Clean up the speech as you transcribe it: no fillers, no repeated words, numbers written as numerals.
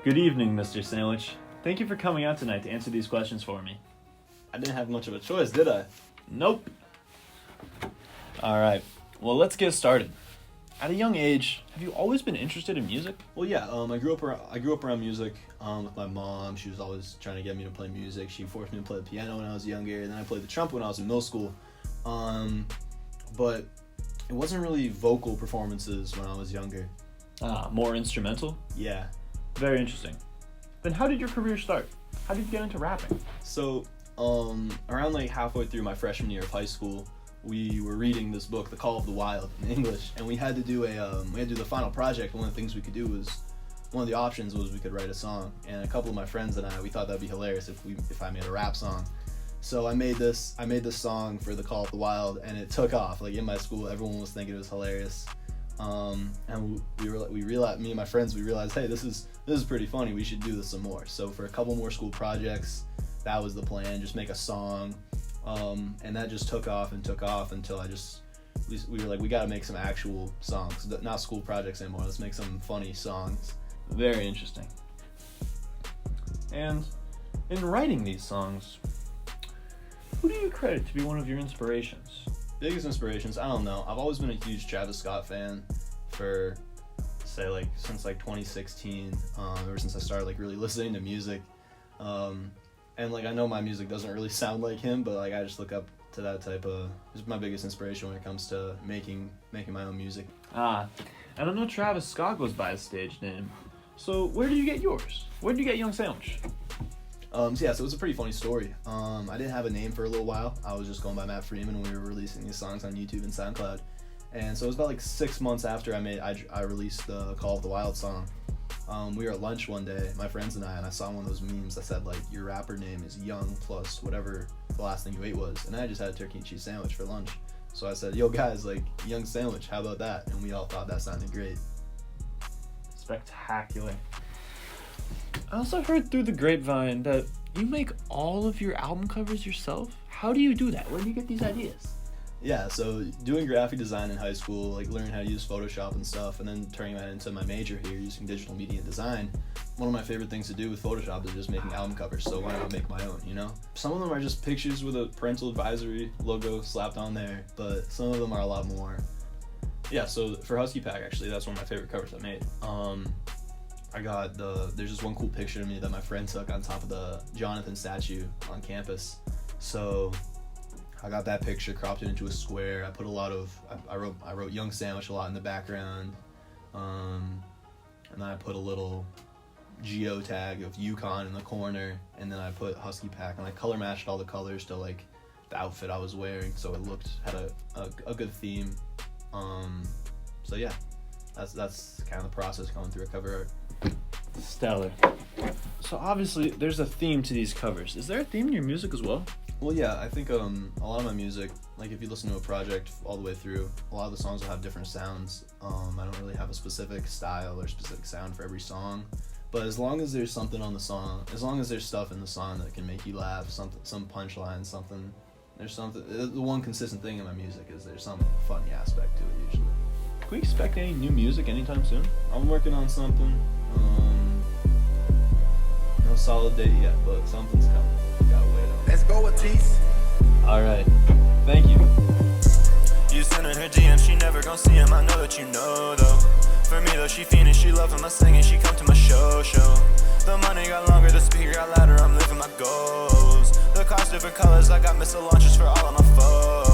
Good evening, Mr. Sandwich. Thank you for coming out tonight to answer these questions for me. I didn't have much of a choice, did I? Nope. Alright, well, let's get started. At a young age, have you always been interested in music? Well, yeah. I grew up around music with my mom. She was always trying to get me to play music. She forced me to play the piano when I was younger, and then I played the trumpet when I was in middle school. But it wasn't really vocal performances when I was younger. More instrumental? Yeah. Very interesting. Then how did your career start? How did you get into rapping? So, around like halfway through my freshman year of high school, we were reading this book, The Call of the Wild, in English, and we had to do the final project. One of the things we could do was, one of the options was we could write a song, and a couple of my friends and I, we thought that'd be hilarious if I made a rap song. So I made this song for The Call of the Wild, and it took off. Like in my school, everyone was thinking it was hilarious. And we realized, me and my friends, we realized, hey, this is pretty funny. We should do this some more. So for a couple more school projects, that was the plan. Just make a song, and that just took off until we were like, we got to make some actual songs, not school projects anymore. Let's make some funny songs. Very interesting. And in writing these songs, who do you credit to be one of your inspirations? Biggest inspirations, I don't know. I've always been a huge Travis Scott fan for, say, like since like 2016. Ever since I started like really listening to music, and like I know my music doesn't really sound like him, but like I just look up to that type of. It's my biggest inspiration when it comes to making my own music. And I know Travis Scott goes by his stage name. So where did you get yours? Where did you get Young Sandwich? So it's a pretty funny story. I didn't have a name for a little while. I was just going by Matt Freeman when we were releasing these songs on YouTube and SoundCloud. And so it was about like 6 months after I released the Call of the Wild song. We were at lunch one day, my friends and I saw one of those memes that said like, your rapper name is Young plus whatever the last thing you ate was. And I just had a turkey and cheese sandwich for lunch. So I said, yo guys, like Young Sandwich, how about that? And we all thought that sounded great. Spectacular. I also heard through the grapevine that you make all of your album covers yourself. How do you do that? Where do you get these ideas? Yeah, so doing graphic design in high school, like learning how to use Photoshop and stuff, and then turning that into my major here using digital media design, one of my favorite things to do with Photoshop is just making album covers, so why not make my own, you know? Some of them are just pictures with a parental advisory logo slapped on there, but some of them are a lot more. Yeah, so for Husky Pack, actually, that's one of my favorite covers I made. There's this one cool picture of me that my friend took on top of the Jonathan statue on campus. So I got that picture, cropped it into a square. I put I wrote Young Sandwich a lot in the background. And then I put a little geo tag of Yukon in the corner, and then I put Husky Pack, and I color matched all the colors to like the outfit I was wearing, so it had a good theme. So yeah, that's kind of the process going through a cover art. Stellar. So obviously there's a theme to these covers. Is there a theme in your music as well? Well, yeah, I think a lot of my music, like if you listen to a project all the way through, a lot of the songs will have different sounds. I don't really have a specific style or specific sound for every song, but as long as there's something on the song, as long as there's stuff in the song that can make you laugh, some punchline, the one consistent thing in my music is there's some funny aspect to it usually. Can we expect any new music anytime soon? I'm working on something. No solid date yet, but something's coming. Gotta wait on it. Let's go, Matisse. Alright. Thank you. You sending her DM, she never gon' see him. I know that you know, though. For me, though, she fiending, she loving my singing. She come to my show. The money got longer, the speaker got louder. I'm living my goals. The cost different colors, I got missile launchers for all of my foes.